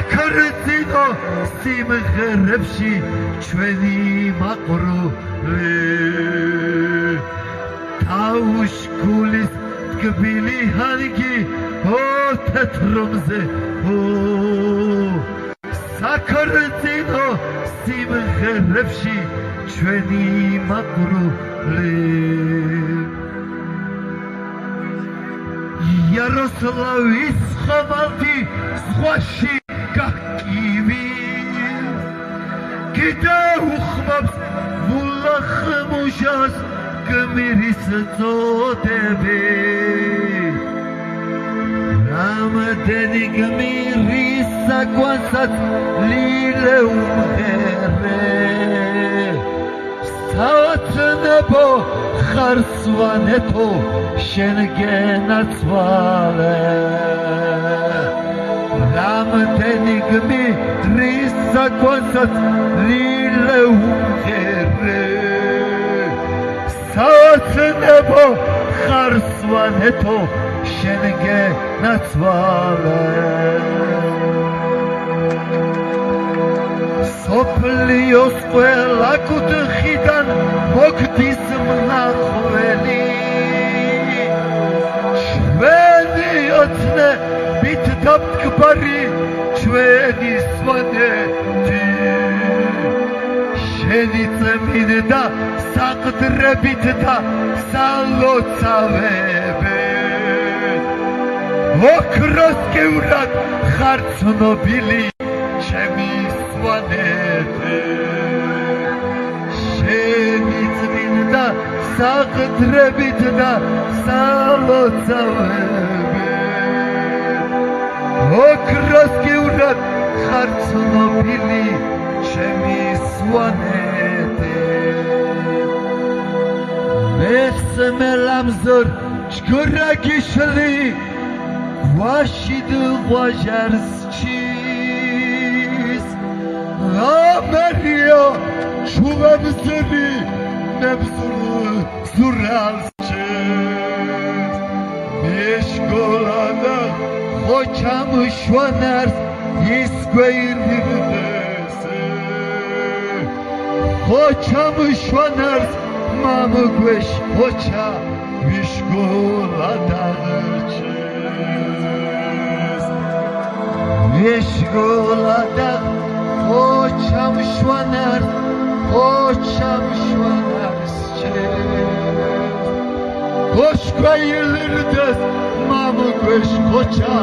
საქორწინო სიმღერებში ჩვენი მაყრული თავშკულის თბილი ჰანგი თეთრომზე საქორწინო სიმღერებში ჩვენი მაყრული იაროსლავის ხომალდი ზღვაში გაკივი კიდე უხმობს მულახმუშას გმირის წოდები რამდენი გმირის საკვანსაც ლილე უმღერე საოცნებო ხარსვანეთო შენ გენაცვალე რამდენი გმირის საკვანსაც ლილე უმღერე საოცნებო ხარსვანეთო შენ გენაცვალე სოფლიოს ყველა კუთხიდან მოგდის მნახველი ჩვენი ოცნებით დამტკბარი ჩვენი სვანეთი შენი წმინდა საყდრებით და სალოცავები ოქროს კევრად ხარ ცნობილი ჩემი სვანეთი შენი წმინდა საყდრებით და სალოცავები ოქროს კევრად ხარ ცნობილი ჩემი სვანეთი მესმელამზორ ჯგრაგიშლი ვაშიდ ღვაჟარს ჩის ამერია ჩუვებზრი ნებსურ ზურალს ჩის მეშკოლადა ხოჩამ შვანარს ისგვეირდიდეს ხოჩამ შვანარს მამგვეშ ხოჩა მიშკოლადა ეშგოლადა ხოჩამ შვანარს გოშკაილერდეს მამგვეშ ხოჩა